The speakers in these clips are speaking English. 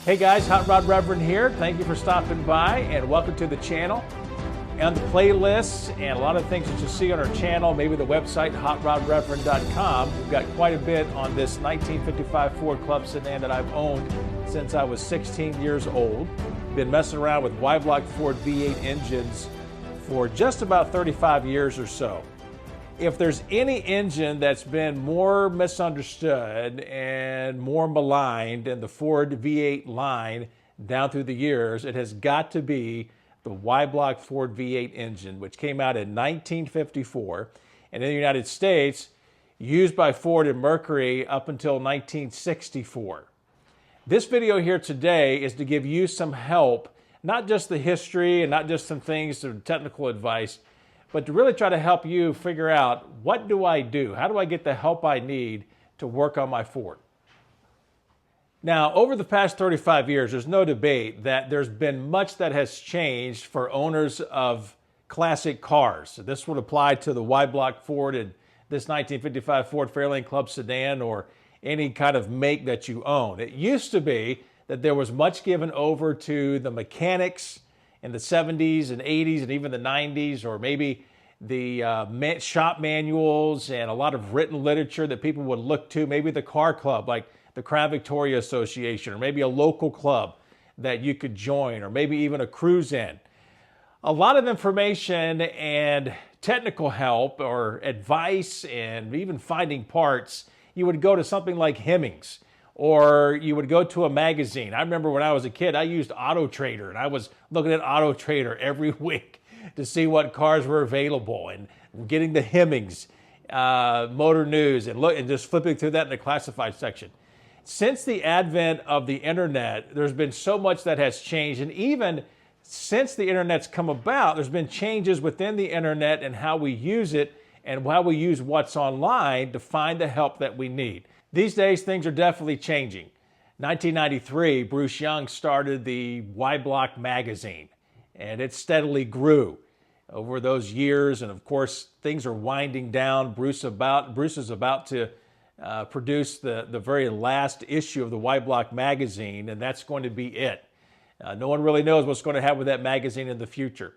Hey guys, Hot Rod Reverend here. Thank you for stopping by and welcome to the channel. And the playlists and a lot of things that you'll see on our channel, maybe the website hotrodreverend.com. We've got quite a bit on this 1955 Ford Club sedan that I've owned since I was 16 years old. Been messing around with Y-block Ford V8 engines for just about 35 years or so. If there's any engine that's been more misunderstood and more maligned than the Ford V8 line down through the years, it has got to be the Y-block Ford V8 engine, which came out in 1954, and in the United States, used by Ford and Mercury up until 1964. This video here today is to give you some help, not just the history and not just some things, some technical advice, but to really try to help you figure out, what do I do? How do I get the help I need to work on my Ford? Now, over the past 35 years, there's no debate that there's been much that has changed for owners of classic cars. So this would apply to the Y-block Ford and this 1955 Ford Fairlane Club sedan or any kind of make that you own. It used to be that there was much given over to the mechanics in the 70s and 80s and even the 90s, or maybe the shop manuals and a lot of written literature that people would look to, maybe the car club like the Crown Victoria Association, or maybe a local club that you could join, or maybe even a cruise in. A lot of information and technical help or advice and even finding parts, you would go to something like Hemmings, or you would go to a magazine. I remember when I was a kid, I used Auto Trader, and I was looking at Auto Trader every week to see what cars were available, and getting the Hemmings Motor News and just flipping through that in the classified section. Since the advent of the internet, there's been so much that has changed, and even since the internet's come about, there's been changes within the internet and how we use it and how we use what's online to find the help that we need. These days, things are definitely changing. 1993, Bruce Young started the Y-block magazine, and it steadily grew over those years. And of course, things are winding down. Bruce is about to produce the very last issue of the Y-block magazine, and that's going to be it. No one really knows what's going to happen with that magazine in the future.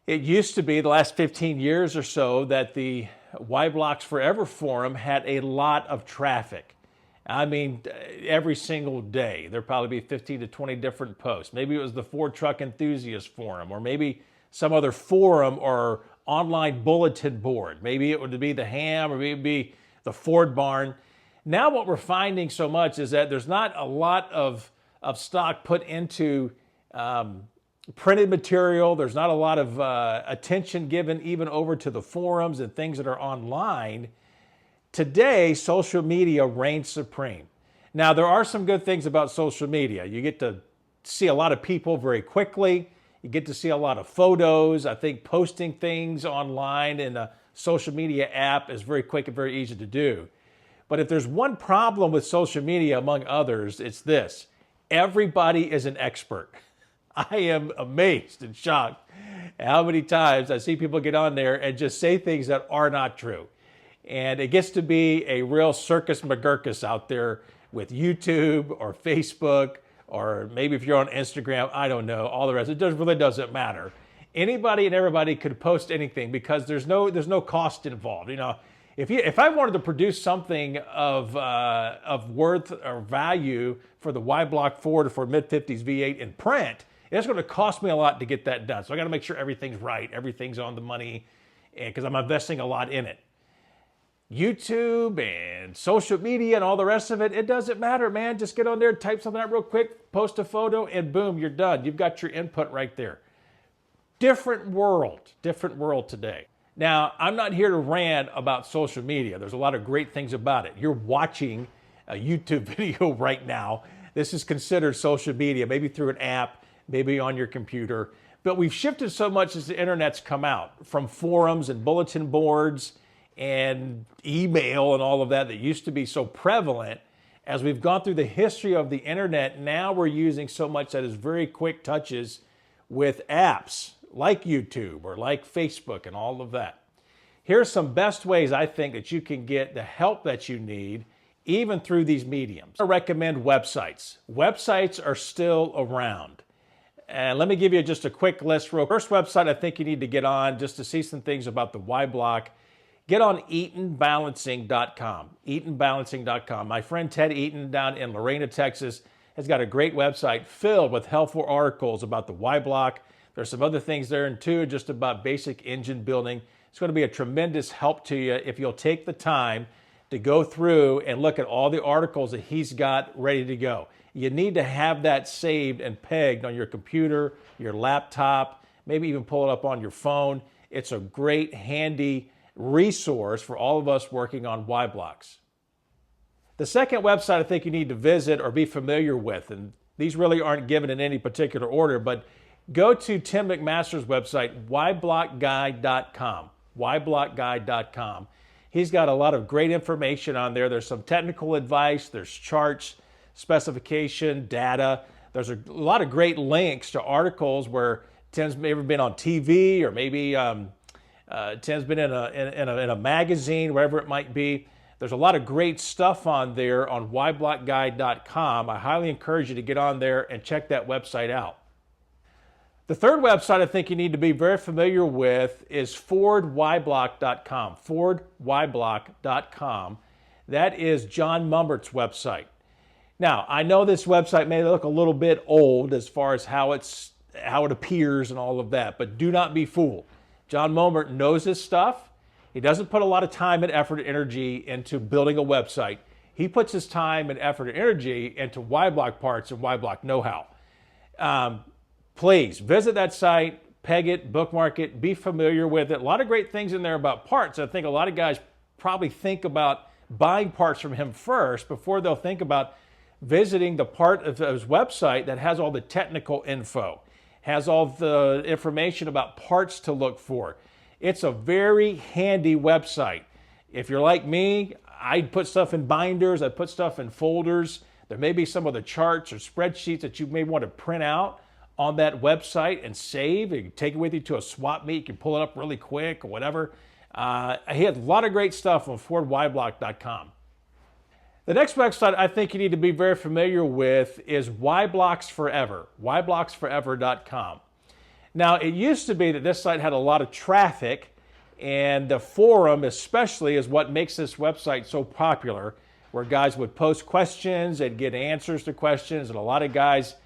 It used to be, the last 15 years or so, that the Y-Blocks Forever forum had a lot of traffic. I mean, every single day, there'd probably be 15 to 20 different posts. Maybe it was the Ford Truck Enthusiast Forum, or maybe some other forum or online bulletin board. Maybe it would be the Ham, or maybe it would be the FordBarn. Now what we're finding so much is that there's not a lot of stock put into printed material. There's not a lot of attention given even over to the forums and things that are online. Today, social media reigns supreme. Now, there are some good things about social media. You get to see a lot of people very quickly. You get to see a lot of photos. I think posting things online in a social media app is very quick and very easy to do. But if there's one problem with social media, among others, it's this: everybody is an expert. I am amazed and shocked at how many times I see people get on there and just say things that are not true. And it gets to be a real circus McGurkus out there with YouTube or Facebook, or maybe if you're on Instagram, I don't know, all the rest. It really doesn't matter. Anybody and everybody could post anything because there's no cost involved. You know, if I wanted to produce something of worth or value for the Y-block Ford or for mid-50s V8 in print, it's going to cost me a lot to get that done. So I got to make sure everything's right, everything's on the money, because I'm investing a lot in it. YouTube and social media and all the rest of it, it doesn't matter, man. Just get on there, type something out real quick, post a photo, and boom, you're done. You've got your input right there. Different world today. Now, I'm not here to rant about social media. There's a lot of great things about it. You're watching a YouTube video right now. This is considered social media, maybe through an app, maybe on your computer. But we've shifted so much as the internet's come out, from forums and bulletin boards and email and all of that used to be so prevalent. As we've gone through the history of the internet, now we're using so much that is very quick touches with apps like YouTube or like Facebook and all of that. Here's some best ways I think that you can get the help that you need even through these mediums. I recommend websites. Websites are still around. And let me give you just a quick list. First website I think you need to get on just to see some things about the Y block. Get on EatonBalancing.com. EatonBalancing.com. My friend Ted Eaton down in Lorena, Texas, has got a great website filled with helpful articles about the Y block. There's some other things there too, just about basic engine building. It's going to be a tremendous help to you if you'll take the time to go through and look at all the articles that he's got ready to go. You need to have that saved and pegged on your computer, your laptop, maybe even pull it up on your phone. It's a great, handy resource for all of us working on Y blocks. The second website I think you need to visit or be familiar with, and these really aren't given in any particular order, but go to Tim McMaster's website, yblockguide.com. yblockguide.com. He's got a lot of great information on there. There's some technical advice, there's charts, specification, data. There's a lot of great links to articles where Tim's maybe been on TV or maybe Tim's been in a magazine, wherever it might be. There's a lot of great stuff on there on yblockguide.com. I highly encourage you to get on there and check that website out. The third website I think you need to be very familiar with is FordYblock.com. FordYblock.com. That is John Mummert's website. Now, I know this website may look a little bit old as far as how it appears and all of that, but do not be fooled. John Mummert knows his stuff. He doesn't put a lot of time and effort and energy into building a website. He puts his time and effort and energy into Y block parts and Y block know-how. Please visit that site, peg it, bookmark it, be familiar with it. A lot of great things in there about parts. I think a lot of guys probably think about buying parts from him first before they'll think about visiting the part of his website that has all the technical info, has all the information about parts to look for. It's a very handy website. If you're like me, I put stuff in binders, I put stuff in folders. There may be some of the charts or spreadsheets that you may want to print out on that website and save. You can take it with you to a swap meet, you can pull it up really quick or whatever. He had a lot of great stuff on FordYblock.com. The next website I think you need to be very familiar with is YBlocksForever, YBlocksForever.com. Now, it used to be that this site had a lot of traffic, and the forum especially is what makes this website so popular, where guys would post questions and get answers to questions, and a lot of guys,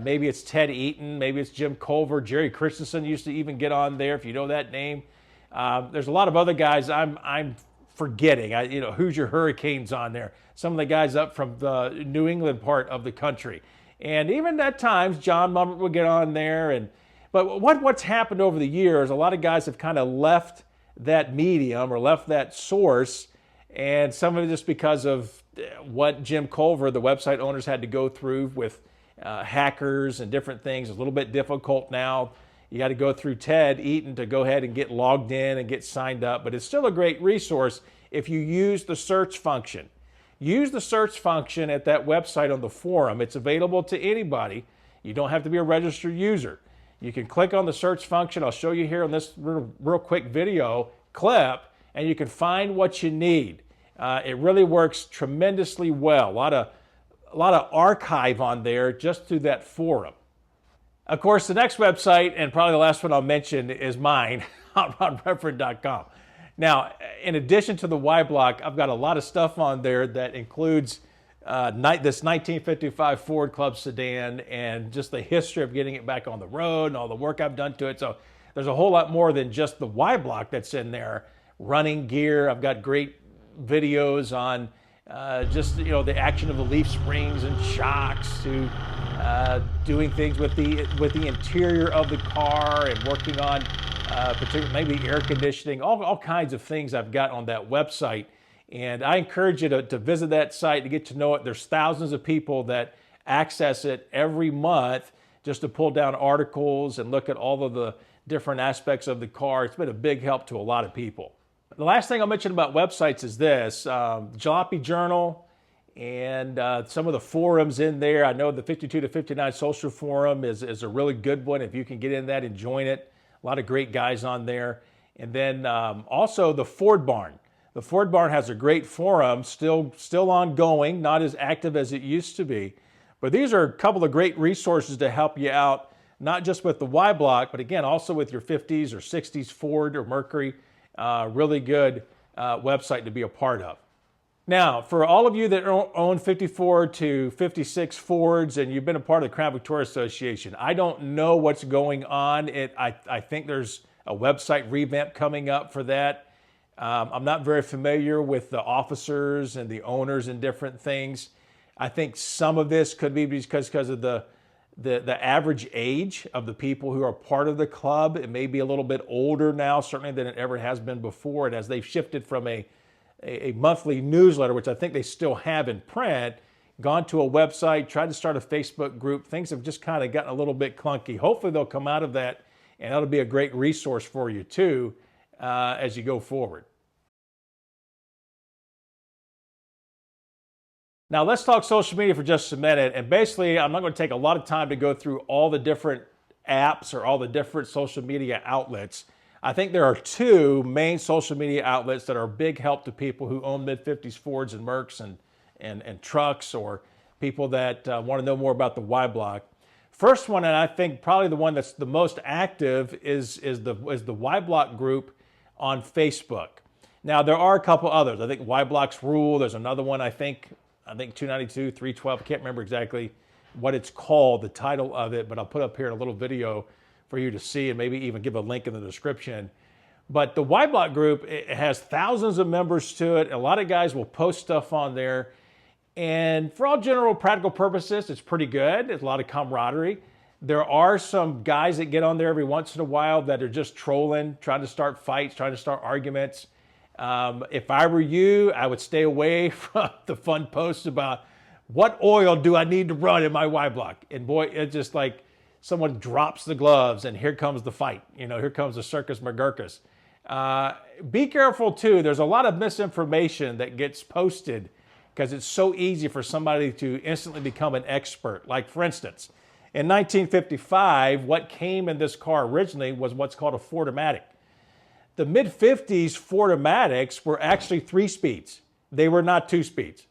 maybe it's Ted Eaton, maybe it's Jim Culver, Jerry Christensen used to even get on there, if you know that name. There's a lot of other guys I'm forgetting. Hoosier Hurricanes on there. Some of the guys up from the New England part of the country. And even at times, John Mummert would get on there. But what's happened over the years, a lot of guys have kind of left that medium or left that source, and some of it just because of what Jim Culver, the website owners, had to go through with hackers and different things. It's a little bit difficult now. You got to go through Ted Eaton to go ahead and get logged in and get signed up, but it's still a great resource if you use the search function. Use the search function at that website on the forum. It's available to anybody. You don't have to be a registered user. You can click on the search function. I'll show you here on this real quick video clip, and you can find what you need. It really works tremendously well. A lot of archive on there just through that forum. Of course, the next website, and probably the last one I'll mention, is mine, RodReverend.com. Now, in addition to the Y block, I've got a lot of stuff on there that includes this 1955 Ford Club sedan and just the history of getting it back on the road and all the work I've done to it. So there's a whole lot more than just the Y block that's in there. Running gear, I've got great videos on the action of the leaf springs and shocks, to doing things with the interior of the car and working on particularly maybe air conditioning, all kinds of things I've got on that website. And I encourage you to visit that site to get to know it. There's thousands of people that access it every month just to pull down articles and look at all of the different aspects of the car. It's been a big help to a lot of people. The last thing I'll mention about websites is this, Jalopy Journal and some of the forums in there. I know the 52 to 59 social forum is a really good one if you can get in that and join it. A lot of great guys on there. And then also the FordBarn. The Ford Barn has a great forum, still ongoing, not as active as it used to be. But these are a couple of great resources to help you out, not just with the Y block, but again, also with your 50s or 60s Ford or Mercury. Really good website to be a part of. Now, for all of you that own 54 to 56 Fords and you've been a part of the Crown Victoria Association, I don't know what's going on. I think there's a website revamp coming up for that. I'm not very familiar with the officers and the owners and different things. I think some of this could be because of the average age of the people who are part of the club. It may be a little bit older now, certainly than it ever has been before. And as they've shifted from a monthly newsletter, which I think they still have in print, gone to a website, tried to start a Facebook group, things have just kind of gotten a little bit clunky. Hopefully they'll come out of that, and that'll be a great resource for you too as you go forward. Now let's talk social media for just a minute. And basically, I'm not going to take a lot of time to go through all the different apps or all the different social media outlets. I think there are two main social media outlets that are a big help to people who own mid-50s Fords and Mercs and trucks, or people that want to know more about the Y block. First one, and I think probably the one that's the most active, is the Y block group on Facebook. Now there are a couple others. I think Y blocks rule. There's another one, I think 292, 312. I can't remember exactly what it's called, the title of it, but I'll put up here a little video for you to see and maybe even give a link in the description. But the Y block group, it has thousands of members to it. A lot of guys will post stuff on there. And for all general practical purposes, it's pretty good. There's a lot of camaraderie. There are some guys that get on there every once in a while that are just trolling, trying to start fights, trying to start arguments. If I were you, I would stay away from the fun posts about what oil do I need to run in my Y block. And boy, it's just like someone drops the gloves and here comes the fight. Here comes the circus McGurkus. Be careful too. There's a lot of misinformation that gets posted because it's so easy for somebody to instantly become an expert. Like for instance, in 1955, what came in this car originally was what's called a Ford-O-Matic. The mid-50s Ford-O-Matics were actually 3 speeds. They were not 2 speeds.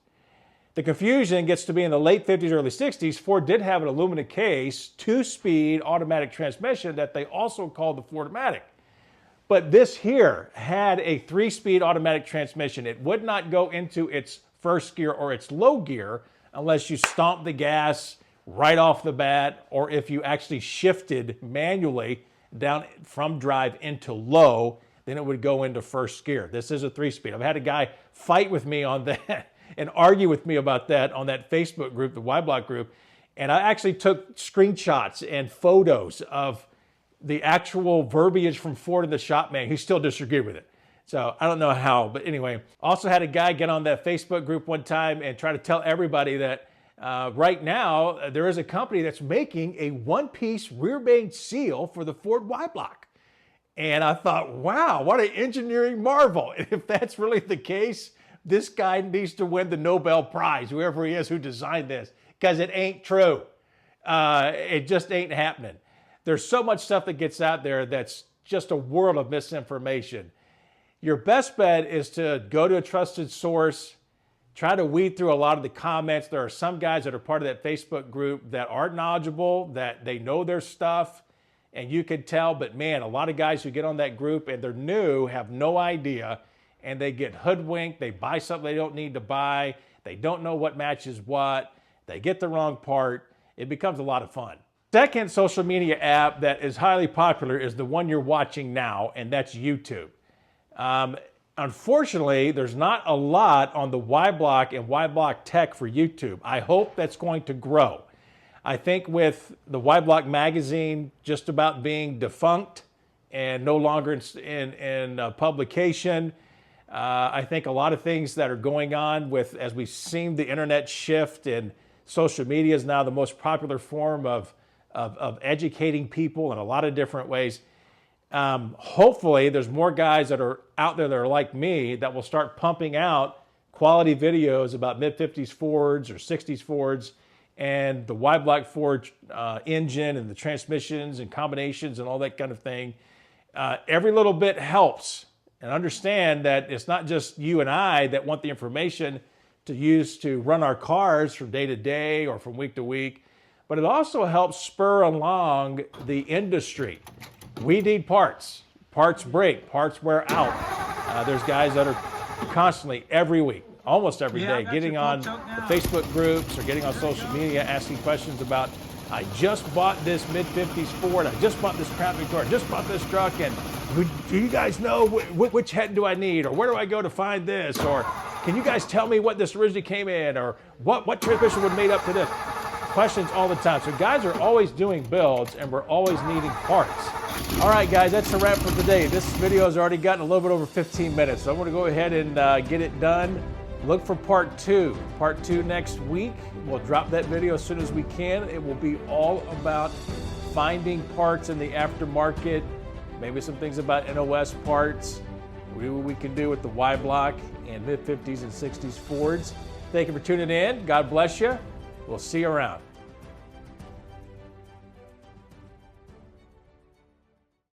The confusion gets to be in the late 50s, early 60s, Ford did have an aluminum case, 2-speed automatic transmission that they also called the Ford-O-Matic. But this here had a 3-speed automatic transmission. It would not go into its first gear or its low gear unless you stomped the gas right off the bat, or if you actually shifted manually down from drive into low, then it would go into first gear. This is a 3-speed. I've had a guy fight with me on that and argue with me about that on that Facebook group, the Y block group. And I actually took screenshots and photos of the actual verbiage from Ford and the shop man. He still disagreed with it. So I don't know how, but anyway. Also had a guy get on that Facebook group one time and try to tell everybody that right now there is a company that's making a one-piece rear main seal for the Ford Y block. And I thought, wow, what an engineering marvel. And if that's really the case, this guy needs to win the Nobel Prize, whoever he is who designed this, because it ain't true. It just ain't happening. There's so much stuff that gets out there that's just a world of misinformation. Your best bet is to go to a trusted source, try to weed through a lot of the comments. There are some guys that are part of that Facebook group that are knowledgeable, that they know their stuff, and you can tell, but man, a lot of guys who get on that group and they're new have no idea, and they get hoodwinked. They buy something they don't need to buy. They don't know what matches what. They get the wrong part. It becomes a lot of fun. Second social media app that is highly popular is the one you're watching now, and that's YouTube. Unfortunately, there's not a lot on the Y block and Y block tech for YouTube. I hope that's going to grow. I think with the Y block magazine just about being defunct and no longer in publication, I think a lot of things that are going on with, as we've seen the internet shift, and social media is now the most popular form of educating people in a lot of different ways. Hopefully there's more guys that are out there that are like me that will start pumping out quality videos about mid-50s Fords or 60s Fords and the Y block Ford engine and the transmissions and combinations and all that kind of thing. Every little bit helps And understand that it's not just you and I that want the information to use to run our cars from day to day or from week to week, but it also helps spur along the industry. We need parts. Parts break, parts wear out. There's guys that are constantly, every week, almost every day, getting on the Facebook groups or getting on social media, asking questions about, I just bought this mid-50s Ford, I just bought this Crown Victoria, I just bought this truck, and do you guys know which head do I need, or where do I go to find this, or can you guys tell me what this originally came in, or what transmission would made up to this? Questions all the time. So guys are always doing builds, and we're always needing parts. All right, guys, that's a wrap for today. This video has already gotten a little bit over 15 minutes, so I'm going to go ahead and get it done. Look for part 2. Part 2 next week. We'll drop that video as soon as we can. It will be all about finding parts in the aftermarket, maybe some things about NOS parts, what we can do with the Y block and mid-50s and 60s Fords. Thank you for tuning in. God bless you. We'll see you around.